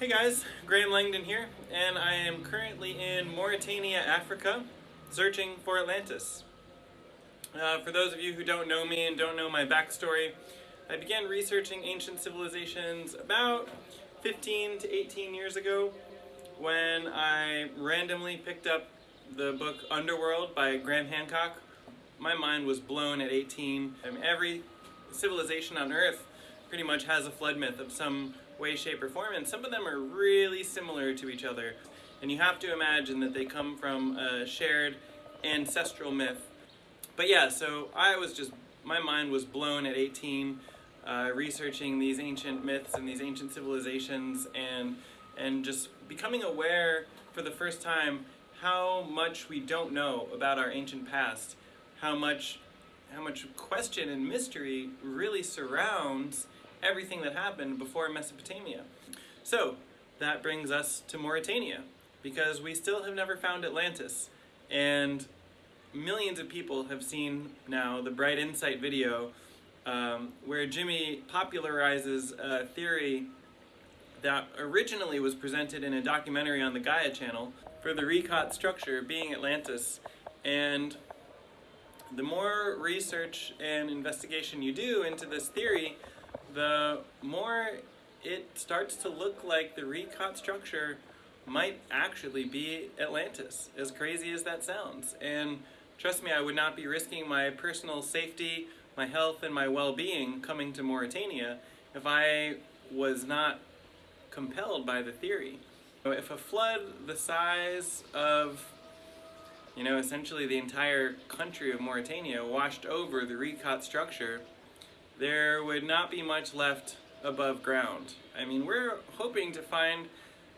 Hey guys, Graham Langdon here, and I am currently in Mauritania, Africa, searching for Atlantis. For those of you who don't know me and don't know my backstory, I began researching ancient civilizations about 15 to 18 years ago when I randomly picked up the book Underworld by Graham Hancock. My mind was blown at 18. Every civilization on Earth pretty much has a flood myth of some way, shape, or form, and some of them are really similar to each other. And you have to imagine that they come from a shared ancestral myth. But yeah, so my mind was blown at 18, researching these ancient myths and these ancient civilizations, and just becoming aware for the first time how much we don't know about our ancient past, how much question and mystery really surrounds everything that happened before Mesopotamia. So that brings us to Mauritania, because we still have never found Atlantis, and millions of people have seen now the Bright Insight video where Jimmy popularizes a theory that originally was presented in a documentary on the Gaia channel for the Richat Structure being Atlantis. And the more research and investigation you do into this theory, the more it starts to look like the Richat Structure might actually be Atlantis, as crazy as that sounds. And trust me, I would not be risking my personal safety, my health, and my well-being coming to Mauritania if I was not compelled by the theory. If a flood the size of, essentially the entire country of Mauritania washed over the Richat Structure, there would not be much left above ground. I mean, we're hoping to find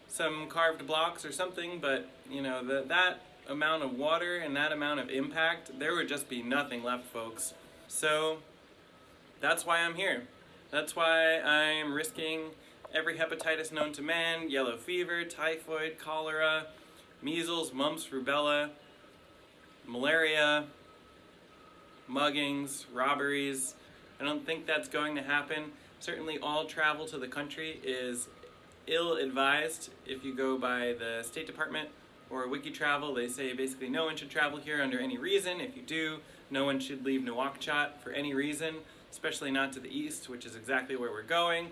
some carved blocks or something, but that amount of water and that amount of impact, there would just be nothing left, folks. So that's why I'm here. That's why I'm risking every hepatitis known to man: yellow fever, typhoid, cholera, measles, mumps, rubella, malaria, muggings, robberies. I don't think that's going to happen. Certainly all travel to the country is ill-advised. If you go by the State Department or WikiTravel, they say basically no one should travel here under any reason. If you do, no one should leave Nouakchott for any reason, especially not to the east, which is exactly where we're going.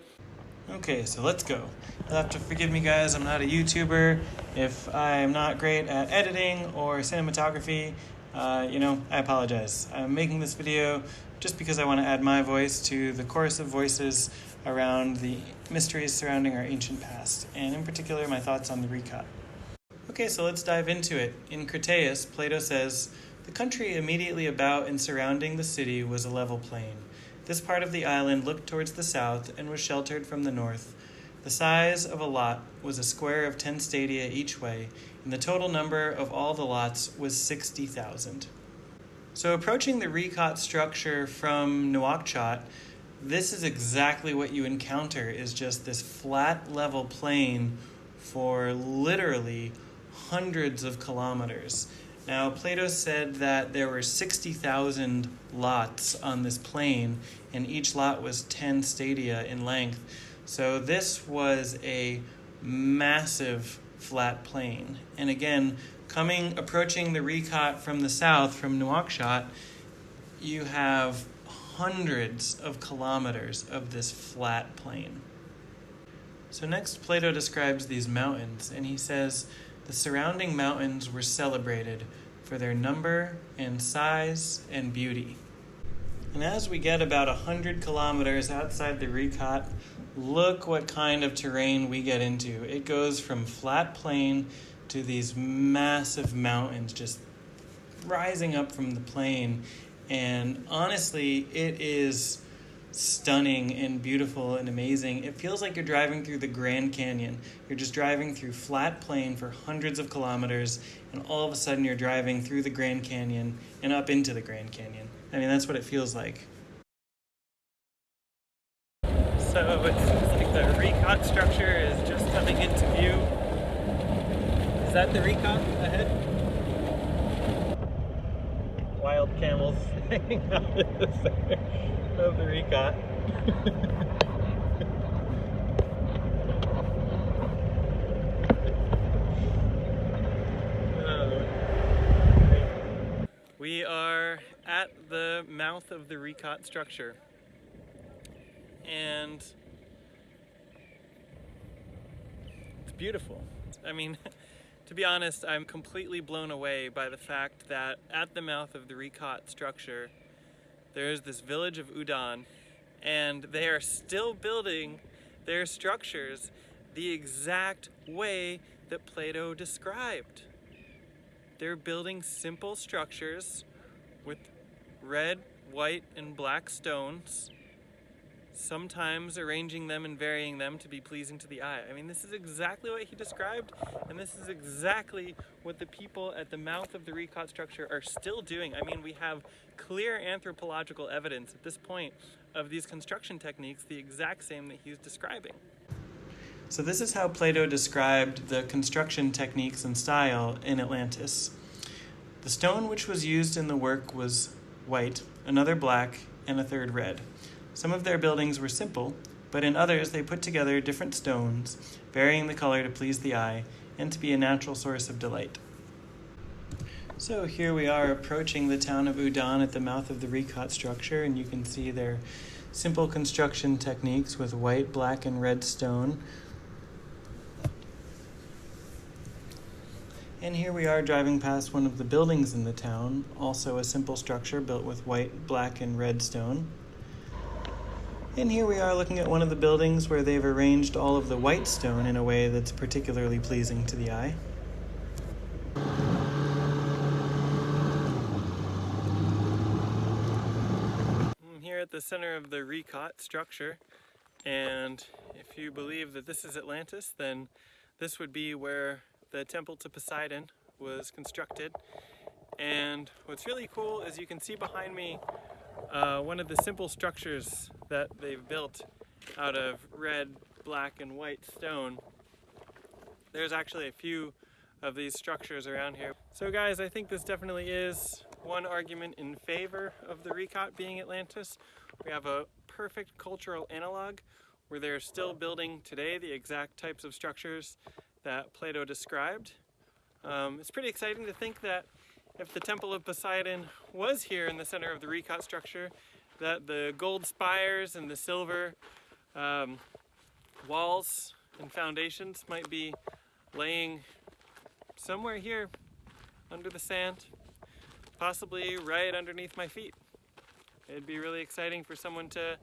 Okay, so let's go. You'll have to forgive me, guys. I'm not a YouTuber. If I'm not great at editing or cinematography, I apologize. I'm making this video just because I want to add my voice to the chorus of voices around the mysteries surrounding our ancient past, and in particular my thoughts on the Richat. Okay, so let's dive into it. In Cretaeus, Plato says, "The country immediately about and surrounding the city was a level plain. This part of the island looked towards the south and was sheltered from the north. The size of a lot was a square of 10 stadia each way, and the total number of all the lots was 60,000. So approaching the Richat Structure from Nouakchott, this is exactly what you encounter, is just this flat level plain for literally hundreds of kilometers. Now, Plato said that there were 60,000 lots on this plain, and each lot was 10 stadia in length. So this was a massive flat plain. And again, approaching the Richat from the south, from Nouakchott, you have hundreds of kilometers of this flat plain. So next, Plato describes these mountains, and he says, the surrounding mountains were celebrated for their number and size and beauty. And as we get about 100 kilometers outside the Richat, look what kind of terrain we get into. It goes from flat plain to these massive mountains just rising up from the plain. And honestly, it is stunning and beautiful and amazing. It feels like you're driving through the Grand Canyon. You're just driving through flat plain for hundreds of kilometers, and all of a sudden you're driving through the Grand Canyon and up into the Grand Canyon. I mean, that's what it feels like. So it seems like the Richat Structure is just coming into view. Is that the Richat ahead? Wild camels hanging out in the center of the Richat. at the mouth of the Richat Structure. And it's beautiful. I mean, to be honest, I'm completely blown away by the fact that at the mouth of the Richat Structure, there's this village of Ouadane, and they are still building their structures the exact way that Plato described. They're building simple structures with red, white, and black stones, sometimes arranging them and varying them to be pleasing to the eye. I mean, this is exactly what he described, and this is exactly what the people at the mouth of the Richat Structure are still doing. I mean, we have clear anthropological evidence at this point of these construction techniques, the exact same that he's describing. So this is how Plato described the construction techniques and style in Atlantis. The stone which was used in the work was white, another black, and a third red. Some of their buildings were simple, but in others they put together different stones, varying the color to please the eye and to be a natural source of delight. So here we are approaching the town of Ouadane at the mouth of the Richat Structure, and you can see their simple construction techniques with white, black, and red stone. And here we are driving past one of the buildings in the town, also a simple structure built with white, black, and red stone. And here we are looking at one of the buildings where they've arranged all of the white stone in a way that's particularly pleasing to the eye. I'm here at the center of the Richat Structure, and if you believe that this is Atlantis, then this would be where the temple to Poseidon was constructed. And what's really cool is you can see behind me one of the simple structures that they've built out of red, black, and white stone. There's actually a few of these structures around here. So guys, I think this definitely is one argument in favor of the Richat being Atlantis. We have a perfect cultural analog where they're still building today the exact types of structures that Plato described. It's pretty exciting to think that if the Temple of Poseidon was here in the center of the Richat Structure, that the gold spires and the silver walls and foundations might be laying somewhere here under the sand, possibly right underneath my feet. It'd be really exciting for someone to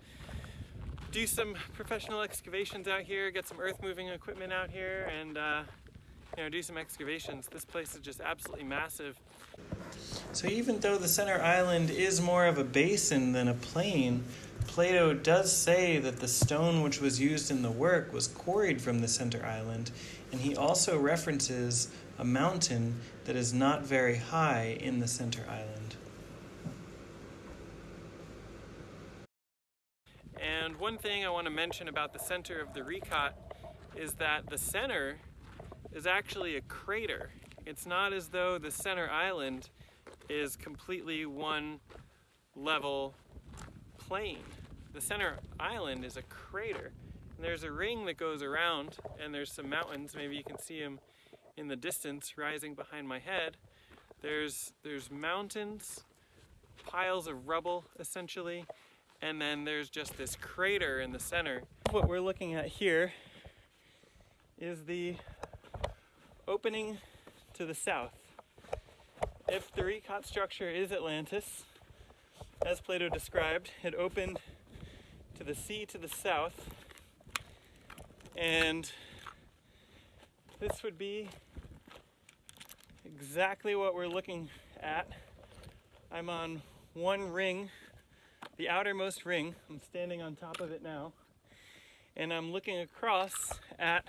do some professional excavations out here, get some earth moving equipment out here, and do some excavations. This place is just absolutely massive. So even though the center island is more of a basin than a plain, Plato does say that the stone which was used in the work was quarried from the center island, and he also references a mountain that is not very high in the center island. And one thing I want to mention about the center of the Richat is that the center is actually a crater. It's not as though the center island is completely one level plain. The center island is a crater. And there's a ring that goes around, and there's some mountains. Maybe you can see them in the distance rising behind my head. There's mountains, piles of rubble essentially, and then there's just this crater in the center. What we're looking at here is the opening to the south. If the Richat Structure is Atlantis, as Plato described, it opened to the sea to the south, and this would be exactly what we're looking at. I'm on one ring, the outermost ring. I'm standing on top of it now, and I'm looking across at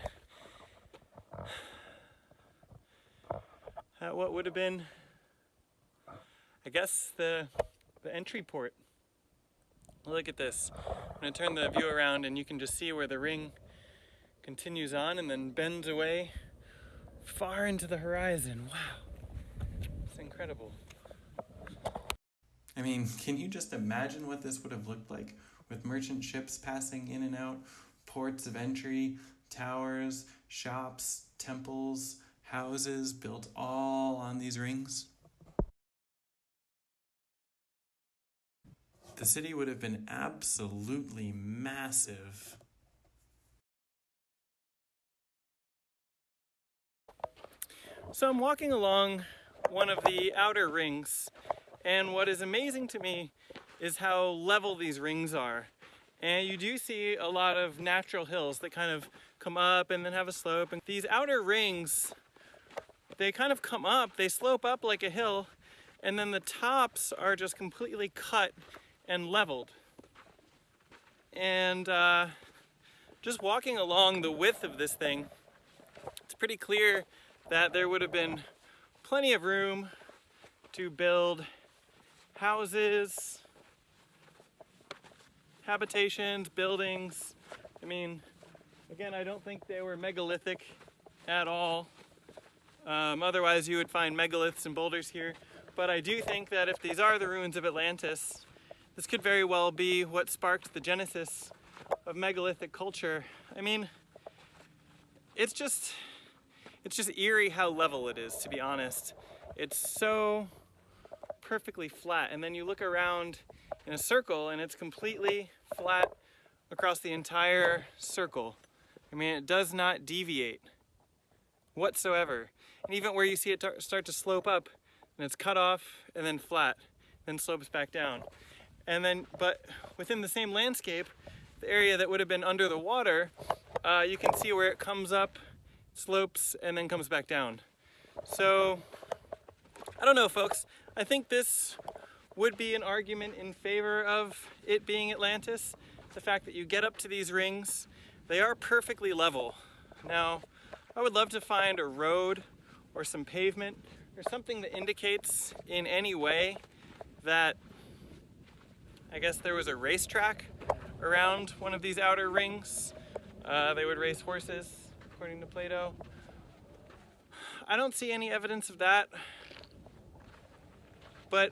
what would have been, I guess, the entry port. Look at this. I'm going to turn the view around and you can just see where the ring continues on and then bends away far into the horizon. Wow, it's incredible. I mean, can you just imagine what this would have looked like with merchant ships passing in and out, ports of entry, towers, shops, temples, houses built all on these rings? the city would have been absolutely massive. So I'm walking along one of the outer rings, and what is amazing to me is how level these rings are. And you do see a lot of natural hills that kind of come up and then have a slope. And these outer rings, they kind of come up, they slope up like a hill, and then the tops are just completely cut and leveled. And just walking along the width of this thing, it's pretty clear that there would have been plenty of room to build houses, habitations, buildings. I mean, again, I don't think they were megalithic at all. Otherwise you would find megaliths and boulders here. But I do think that if these are the ruins of Atlantis, this could very well be what sparked the genesis of megalithic culture. I mean, it's just eerie how level it is, to be honest. It's so perfectly flat, and then you look around in a circle and it's completely flat across the entire circle. I mean, it does not deviate whatsoever. And even where you see it start to slope up, and it's cut off and then flat, then slopes back down. And then, but within the same landscape, the area that would have been under the water, you can see where it comes up, slopes, and then comes back down. So, I don't know, folks. I think this would be an argument in favor of it being Atlantis. The fact that you get up to these rings, they are perfectly level. Now, I would love to find a road or some pavement or something that indicates in any way that, I guess, there was a racetrack around one of these outer rings. They would race horses, according to Plato. I don't see any evidence of that, but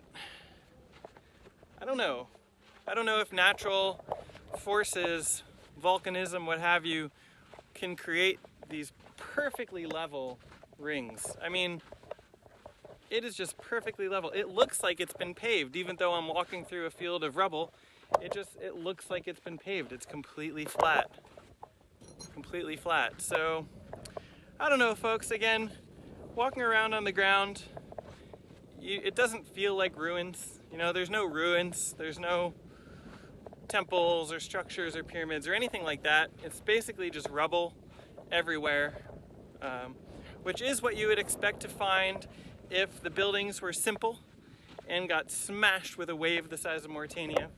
I don't know. I don't know if natural forces, volcanism, what have you, can create these perfectly level rings. I mean, it is just perfectly level. It looks like it's been paved, even though I'm walking through a field of rubble. It looks like it's been paved. It's completely flat. Completely flat. So, I don't know, folks. Again, walking around on the ground, it doesn't feel like ruins. You know, there's no ruins. There's no temples or structures or pyramids or anything like that. It's basically just rubble everywhere, which is what you would expect to find if the buildings were simple and got smashed with a wave the size of Mauritania.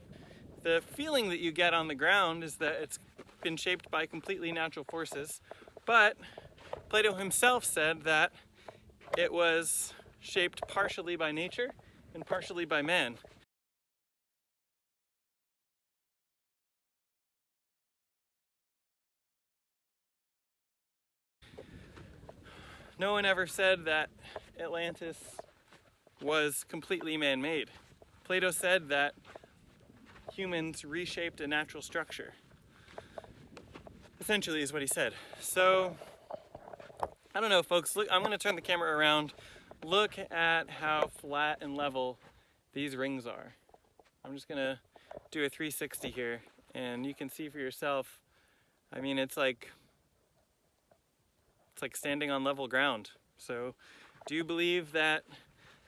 The feeling that you get on the ground is that it's been shaped by completely natural forces, but Plato himself said that it was shaped partially by nature and partially by man. No one ever said that Atlantis was completely man-made. Plato said that humans reshaped a natural structure. Essentially is what he said. So, I don't know, folks. Look, I'm going to turn the camera around. Look at how flat and level these rings are. I'm just going to do a 360 here, and you can see for yourself. I mean, it's like standing on level ground. So, do you believe that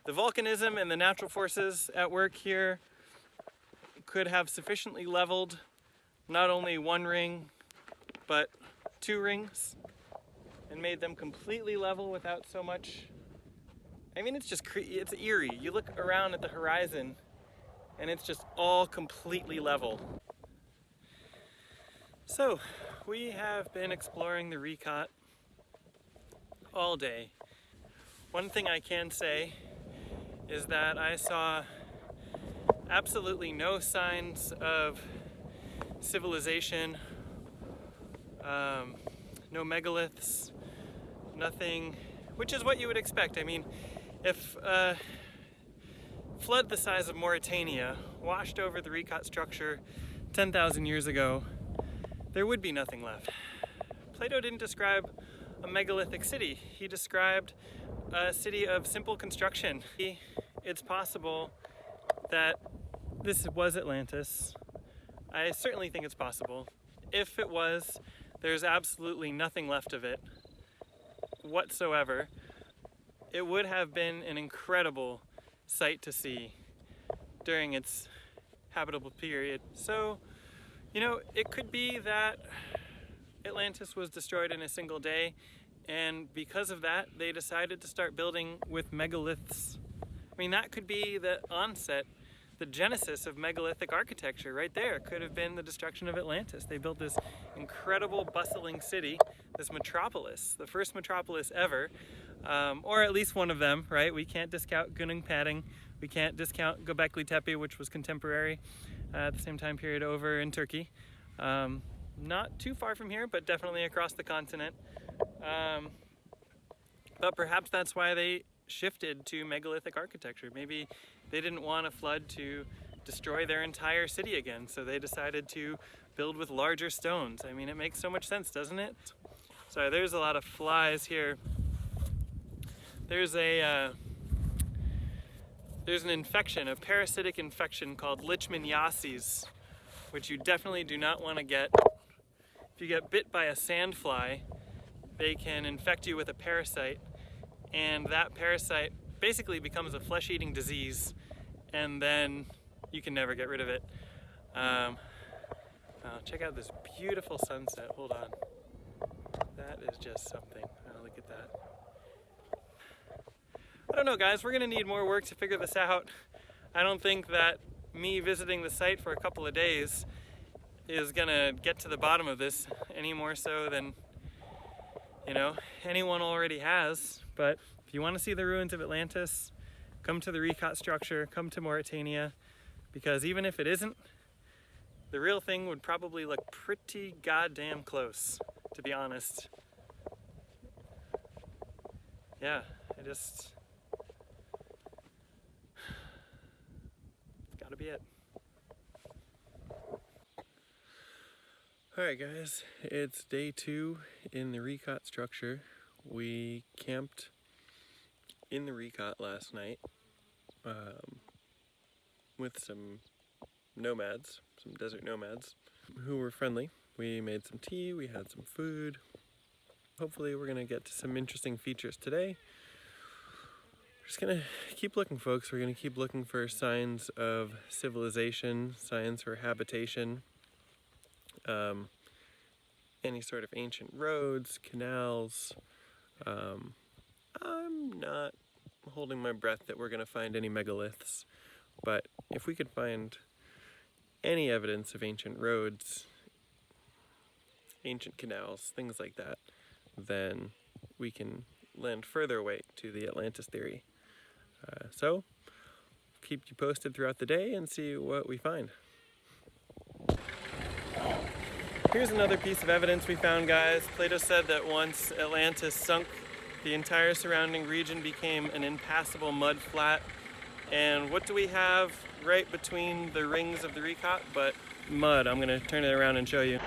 the volcanism and the natural forces at work here could have sufficiently leveled not only one ring, but two rings, and made them completely level without so much? I mean, it's eerie. You look around at the horizon, and it's just all completely level. So, we have been exploring the Richat all day. One thing I can say is that I saw absolutely no signs of civilization, no megaliths, nothing, which is what you would expect. I mean, if a flood the size of Mauritania washed over the Richat Structure 10,000 years ago, there would be nothing left. Plato didn't describe a megalithic city. He described a city of simple construction. It's possible that this was Atlantis. I certainly think it's possible. If it was, there's absolutely nothing left of it whatsoever. It would have been an incredible sight to see during its habitable period. So, you know, it could be that Atlantis was destroyed in a single day, and because of that, they decided to start building with megaliths. I mean, that could be the onset, the genesis of megalithic architecture right there. Could have been the destruction of Atlantis. They built this incredible bustling city, this metropolis, the first metropolis ever, or at least one of them, right? We can't discount Gunung Padang. We can't discount Göbekli Tepe, which was contemporary at the same time period over in Turkey. Not too far from here, but definitely across the continent. But perhaps that's why they shifted to megalithic architecture. Maybe they didn't want a flood to destroy their entire city again, so they decided to build with larger stones. I mean, it makes so much sense, doesn't it? Sorry, there's a lot of flies here. There's an infection, a parasitic infection called leishmaniasis, which you definitely do not want to get. If you get bit by a sandfly, they can infect you with a parasite, and that parasite basically becomes a flesh-eating disease, and then you can never get rid of it. Check out this beautiful sunset. Hold on. That is just something. Oh, look at that. I don't know, guys. We're going to need more work to figure this out. I don't think that me visiting the site for a couple of days is going to get to the bottom of this any more so than, you know, anyone already has. But if you want to see the ruins of Atlantis, come to the Richat Structure, come to Mauritania, because even if it isn't, the real thing would probably look pretty goddamn close, to be honest. Yeah, it's gotta be it. Alright guys, it's day 2 in the Richat Structure. We camped in the Richat last night with some nomads, some desert nomads who were friendly. We made some tea, we had some food. Hopefully we're gonna get to some interesting features today. We're just gonna keep looking, folks. We're gonna keep looking for signs of civilization, signs for habitation, any sort of ancient roads, canals. I'm not holding my breath that we're gonna find any megaliths, but if we could find any evidence of ancient roads, ancient canals, things like that, then we can lend further weight to the Atlantis theory. So, keep you posted throughout the day and see what we find. Here's another piece of evidence we found, guys. Plato said that once Atlantis sunk, the entire surrounding region became an impassable mud flat. And what do we have right between the rings of the Richat but mud? I'm gonna turn it around and show you.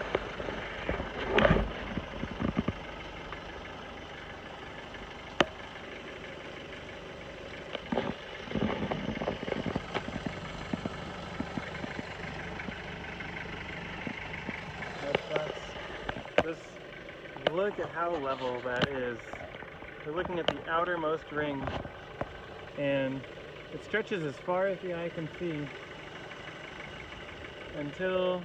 Just look at how level that is. We're looking at the outermost ring, and it stretches as far as the eye can see until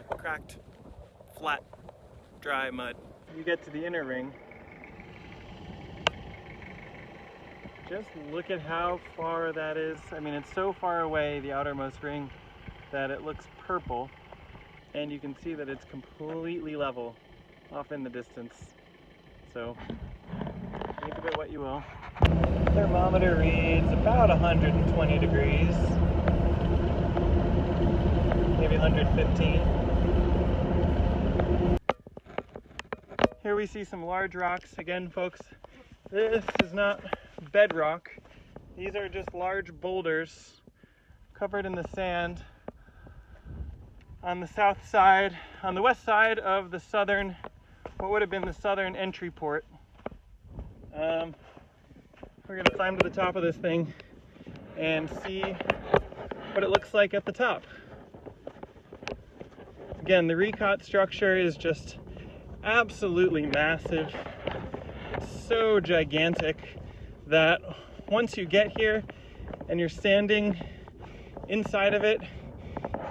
cracked, flat, dry mud. You get to the inner ring. Just look at how far that is. I mean, it's so far away, the outermost ring, that it looks purple, and you can see that it's completely level off in the distance. So, think of it what you will. Thermometer reads about 120 degrees, maybe 115. Here we see some large rocks. Again, folks, this is not bedrock. These are just large boulders covered in the sand on the south side, on the west side of the southern, what would have been the southern entry port. We're gonna climb to the top of this thing and see what it looks like at the top. Again, the Richat structure is just absolutely massive. It's so gigantic that once you get here and you're standing inside of it,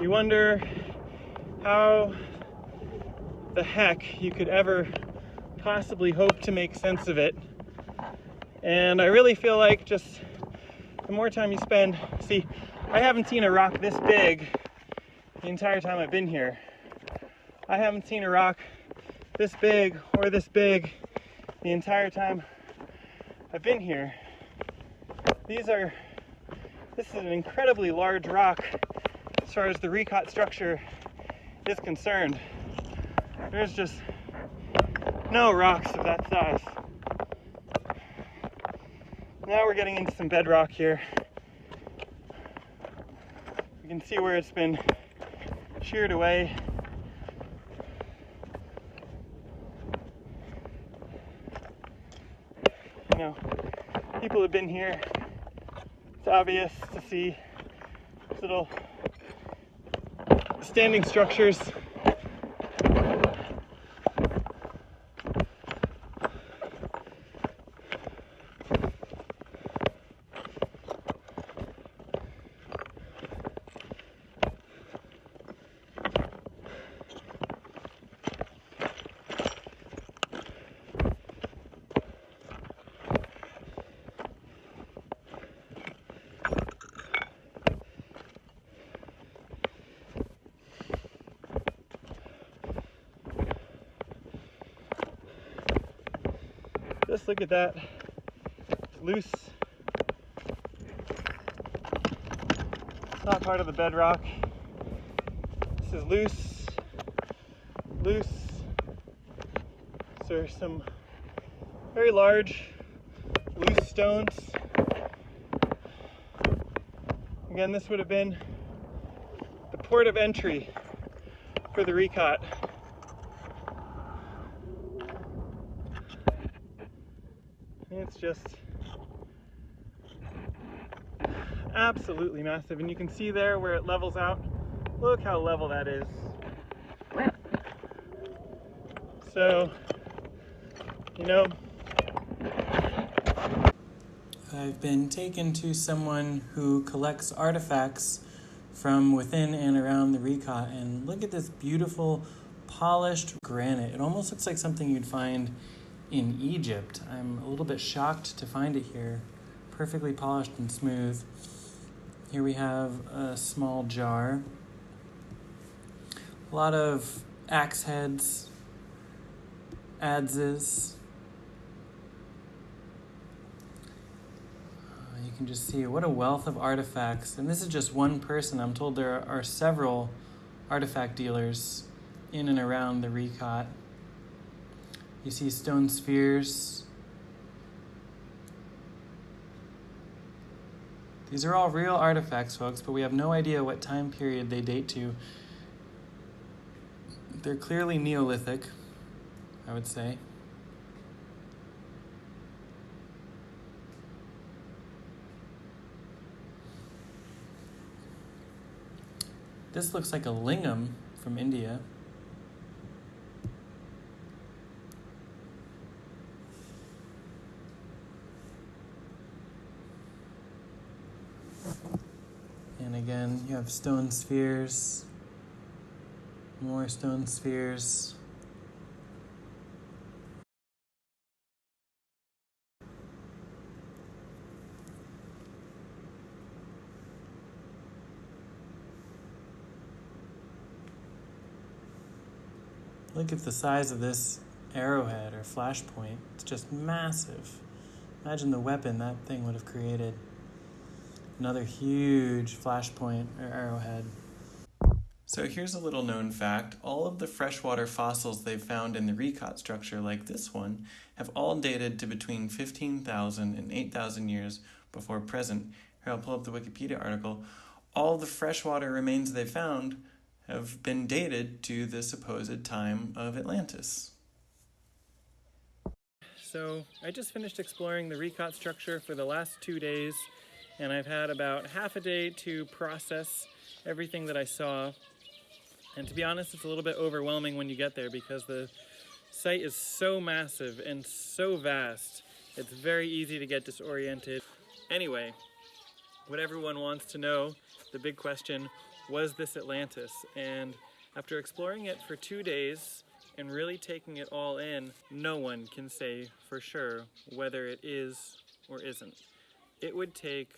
you wonder how the heck you could ever possibly hope to make sense of it. And I really feel like just the more time you spend, see, I haven't seen a rock this big the entire time I've been here. I haven't seen a rock this big or this big the entire time I've been here. This is an incredibly large rock as far as the Richat structure is concerned. There's just no rocks of that size. Now we're getting into some bedrock here. You can see where it's been sheared away. You know, people have been here. It's obvious to see these little standing structures. Just look at that. It's loose. It's not part of the bedrock. This is loose. Loose. So there's some very large, loose stones. Again, this would have been the port of entry for the Richat. It's just absolutely massive, and you can see there where it levels out. Look how level that is. So, you know, I've been taken to someone who collects artifacts from within and around the Richat, and look at this beautiful polished granite. It almost looks like something you'd find in Egypt. I'm a little bit shocked to find it here. Perfectly polished and smooth. Here we have a small jar. A lot of axe heads, adzes. You can just see what a wealth of artifacts. And this is just one person. I'm told there are several artifact dealers in and around the Richat. You see stone spheres. These are all real artifacts, folks, but we have no idea what time period they date to. They're clearly Neolithic, I would say. This looks like a lingam from India. And again, you have stone spheres, more stone spheres. Look at the size of this arrowhead or flashpoint. It's just massive. Imagine the weapon that thing would have created. Another huge flashpoint or arrowhead. So here's a little known fact. All of the freshwater fossils they've found in the Richat structure, like this one, have all dated to between 15,000 and 8,000 years before present. Here, I'll pull up the Wikipedia article. All the freshwater remains they found have been dated to the supposed time of Atlantis. So I just finished exploring the Richat structure for the last 2 days, and I've had about half a day to process everything that I saw. And to be honest, it's a little bit overwhelming when you get there because the site is so massive and so vast, it's very easy to get disoriented. Anyway, what everyone wants to know, the big question, was this Atlantis? And after exploring it for 2 days and really taking it all in, no one can say for sure whether it is or isn't. It would take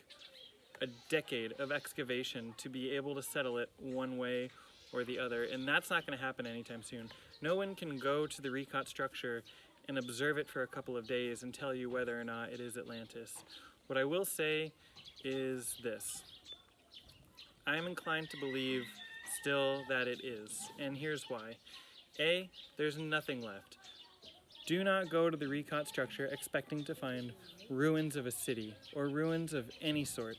a decade of excavation to be able to settle it one way or the other, and that's not going to happen anytime soon. No one can go to the Richat Structure and observe it for a couple of days and tell you whether or not it is Atlantis. What I will say is this. I'm inclined to believe still that it is, and here's why. A, there's nothing left. Do not go to the Richat Structure expecting to find ruins of a city or ruins of any sort.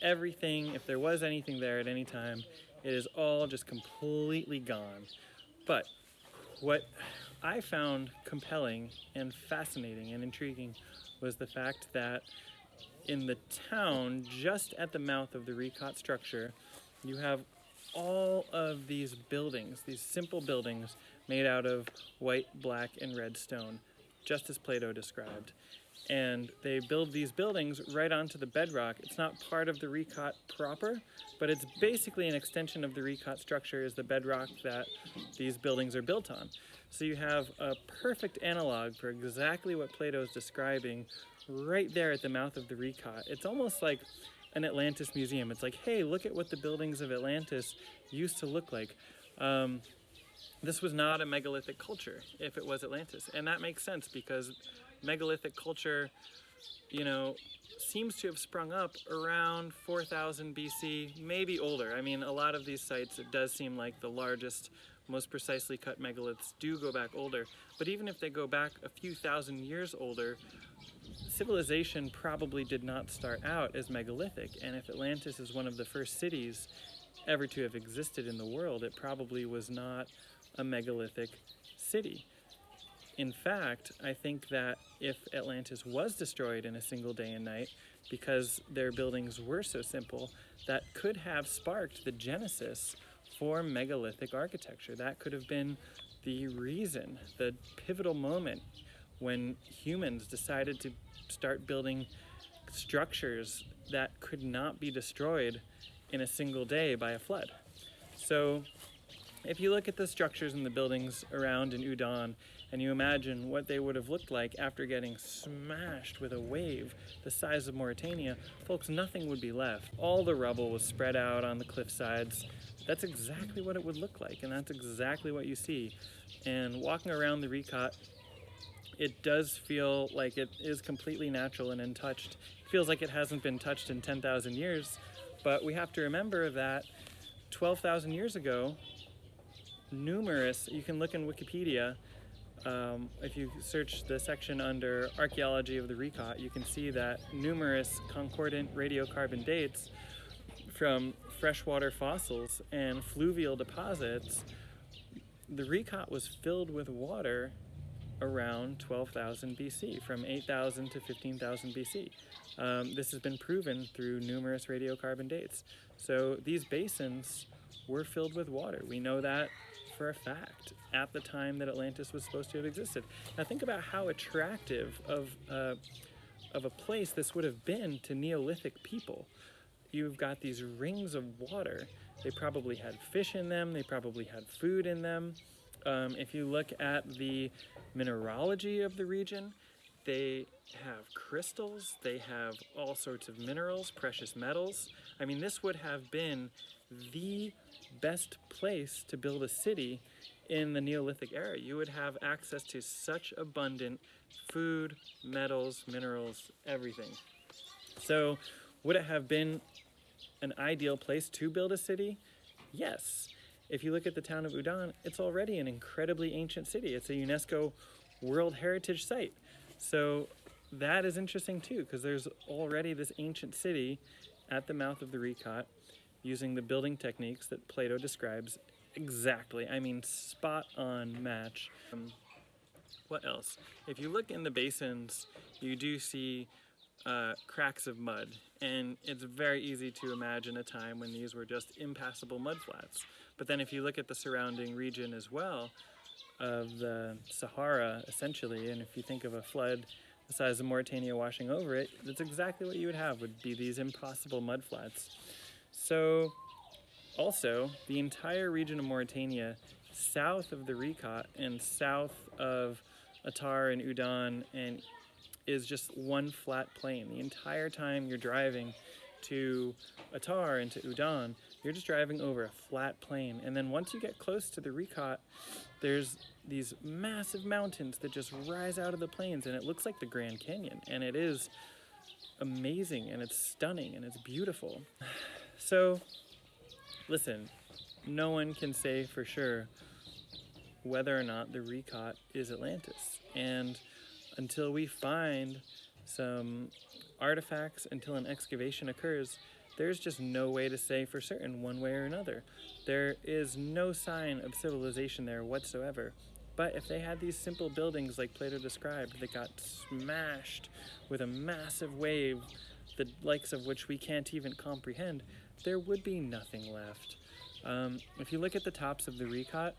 Everything, if there was anything there at any time, it is all just completely gone. But what I found compelling and fascinating and intriguing was the fact that in the town, just at the mouth of the Richat Structure, you have all of these buildings, these simple buildings made out of white, black, and red stone, just as Plato described. And they build these buildings right onto the bedrock. It's not part of the Richat proper, but it's basically an extension of the Richat Structure is the bedrock that these buildings are built on. So you have a perfect analog for exactly what Plato is describing right there at the mouth of the Richat. It's almost like an Atlantis museum. It's like, hey, look at what the buildings of Atlantis used to look like. This was not a megalithic culture if it was Atlantis. And that makes sense because megalithic culture, you know, seems to have sprung up around 4000 BC, maybe older. I mean, a lot of these sites, it does seem like the largest, most precisely cut megaliths do go back older. But even if they go back a few thousand years older, civilization probably did not start out as megalithic. And if Atlantis is one of the first cities ever to have existed in the world, it probably was not a megalithic city. In fact, I think that if Atlantis was destroyed in a single day and night, because their buildings were so simple, that could have sparked the genesis for megalithic architecture. That could have been the reason, the pivotal moment when humans decided to start building structures that could not be destroyed in a single day by a flood. So if you look at the structures and the buildings around in Ouadane and you imagine what they would have looked like after getting smashed with a wave the size of Mauritania, folks, nothing would be left. All the rubble was spread out on the cliff sides. That's exactly what it would look like, and that's exactly what you see. And walking around the Richat, it does feel like it is completely natural and untouched. It feels like it hasn't been touched in 10,000 years, but we have to remember that 12,000 years ago, you can look in Wikipedia, if you search the section under archaeology of the Richat, you can see that numerous concordant radiocarbon dates from freshwater fossils and fluvial deposits. The Richat was filled with water around 12,000 BC, from 8,000 to 15,000 BC. This has been proven through numerous radiocarbon dates. So these basins were filled with water. We know that for a fact at the time that Atlantis was supposed to have existed. Now think about how attractive of a place this would have been to Neolithic people. You've got these rings of water. They probably had fish in them. They probably had food in them. If you look at the mineralogy of the region, they have crystals. They have all sorts of minerals, precious metals. I mean, this would have been the best place to build a city in the Neolithic era. You would have access to such abundant food, metals, minerals, everything. So would it have been an ideal place to build a city? Yes. If you look at the town of Ouadane, it's already an incredibly ancient city. It's a UNESCO World Heritage Site. So that is interesting too, because there's already this ancient city at the mouth of the Richat using the building techniques that Plato describes exactly. I mean, spot on match. What else? If you look in the basins, you do see cracks of mud, and it's very easy to imagine a time when these were just impassable mudflats. But then if you look at the surrounding region as well, of the Sahara essentially, and if you think of a flood the size of Mauritania washing over it, that's exactly what you would have, would be these impossible mudflats. So also, the entire region of Mauritania south of the Richat and south of Attar and Ouadane and is just one flat plain. The entire time you're driving to Attar and to Ouadane, you're just driving over a flat plain. And then once you get close to the Richat, there's these massive mountains that just rise out of the plains, and it looks like the Grand Canyon, and it is amazing, and it's stunning, and it's beautiful. So listen, no one can say for sure whether or not the Richat is Atlantis, and until we find some artifacts, until an excavation occurs, there's just no way to say for certain one way or another. There is no sign of civilization there whatsoever. But if they had these simple buildings like Plato described that got smashed with a massive wave, the likes of which we can't even comprehend, there would be nothing left. If you look at the tops of the Richat,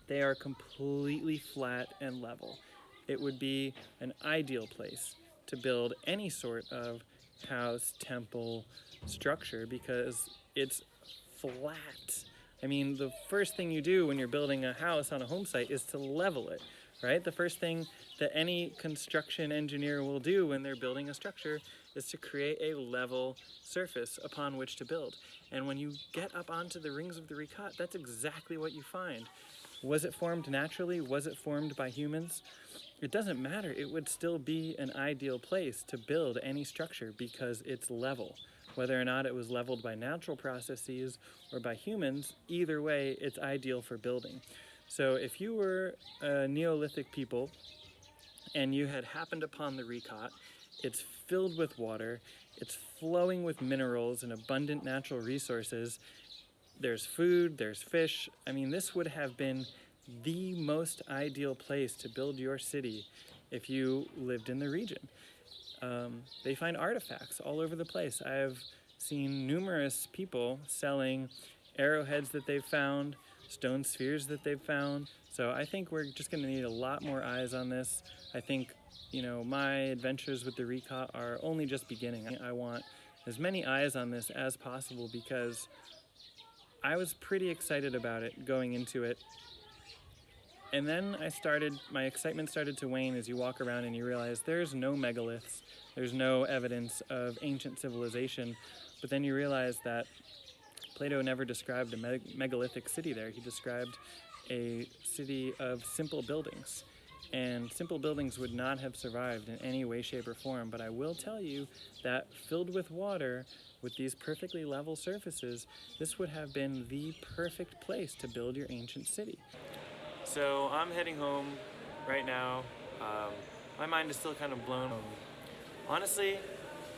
they are completely flat and level. It would be an ideal place to build any sort of house, temple, structure, because it's flat. I mean, the first thing you do when you're building a house on a home site is to level it, right? The first thing that any construction engineer will do when they're building a structure is to create a level surface upon which to build. And when you get up onto the rings of the Richat, that's exactly what you find. Was it formed naturally? Was it formed by humans? It doesn't matter. It would still be an ideal place to build any structure because it's level. Whether or not it was leveled by natural processes or by humans, either way, it's ideal for building. So if you were a Neolithic people and you had happened upon the Richat, it's filled with water, it's flowing with minerals and abundant natural resources, there's food, there's fish. I mean, this would have been the most ideal place to build your city if you lived in the region. They find artifacts all over the place. I've seen numerous people selling arrowheads that they've found, stone spheres that they've found. So I think we're just going to need a lot more eyes on this. I think, my adventures with the Richat are only just beginning. I want as many eyes on this as possible because I was pretty excited about it going into it. And then my excitement started to wane as you walk around and you realize there's no megaliths, there's no evidence of ancient civilization, but then you realize that Plato never described a megalithic city there. He described a city of simple buildings, and simple buildings would not have survived in any way, shape, or form, but I will tell you that filled with water, with these perfectly level surfaces, this would have been the perfect place to build your ancient city. So I'm heading home right now. My mind is still kind of blown. Honestly,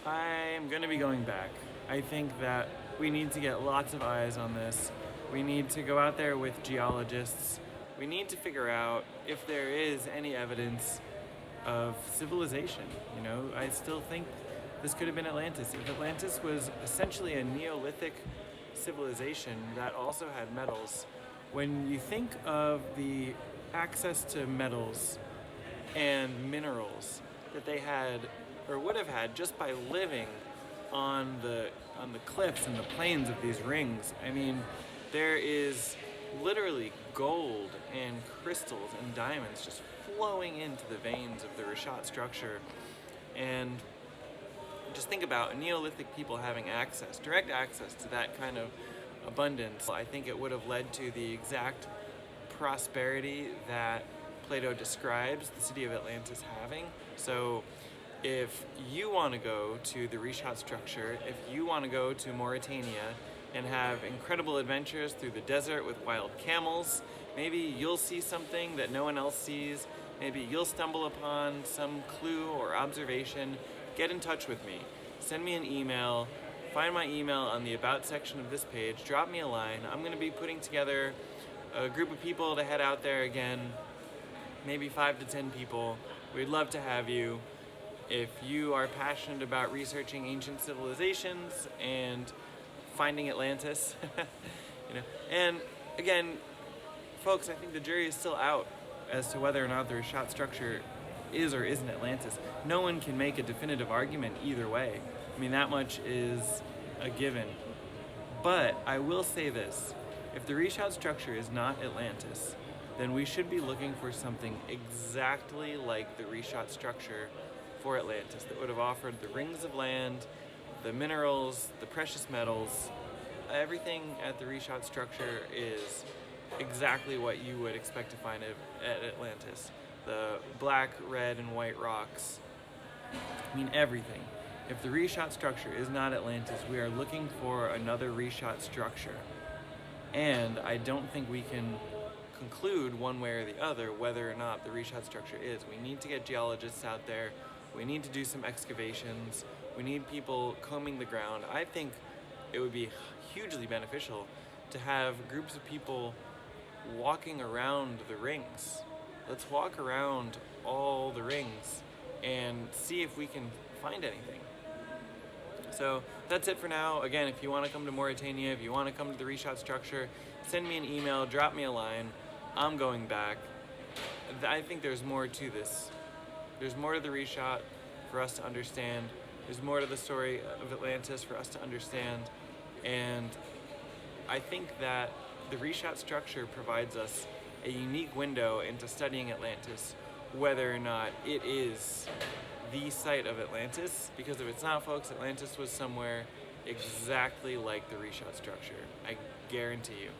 I'm gonna be going back. I think that we need to get lots of eyes on this. We need to go out there with geologists. We need to figure out if there is any evidence of civilization. I still think this could have been Atlantis. If Atlantis was essentially a Neolithic civilization that also had metals, when you think of the access to metals and minerals that they had or would have had just by living on the cliffs and the plains of these rings, I mean, there is literally gold and crystals and diamonds just flowing into the veins of the Richat structure. And just think about Neolithic people having direct access to that kind of abundance. I think it would have led to the exact prosperity that Plato describes the city of Atlantis having. So if you want to go to the Richat structure, if you want to go to Mauritania and have incredible adventures through the desert with wild camels, maybe you'll see something that no one else sees, maybe you'll stumble upon some clue or observation, get in touch with me. Send me an email. Find my email on the About section of this page. Drop me a line. I'm going to be putting together a group of people to head out there again, maybe 5 to 10 people. We'd love to have you. If you are passionate about researching ancient civilizations and finding Atlantis, and again, folks, I think the jury is still out as to whether or not the Richat Structure is or isn't Atlantis. No one can make a definitive argument either way. I mean, that much is a given. But I will say this, if the Richat Structure is not Atlantis, then we should be looking for something exactly like the Richat Structure for Atlantis that would have offered the rings of land, the minerals, the precious metals. Everything at the Richat Structure is exactly what you would expect to find at Atlantis. The black, red, and white rocks. I mean, everything. If the Richat Structure is not Atlantis, we are looking for another Richat Structure. And I don't think we can conclude one way or the other whether or not the Richat Structure is. We need to get geologists out there. We need to do some excavations. We need people combing the ground. I think it would be hugely beneficial to have groups of people walking around the rings. Let's walk around all the rings and see if we can find anything. So that's it for now. Again, if you want to come to Mauritania, if you want to come to the Richat Structure, send me an email, drop me a line. I'm going back. I think there's more to this. There's more to the Richat for us to understand. There's more to the story of Atlantis for us to understand. And I think that the Richat Structure provides us a unique window into studying Atlantis, whether or not it is the site of Atlantis, because if it's not, folks, Atlantis was somewhere exactly like the Richat Structure. I guarantee you.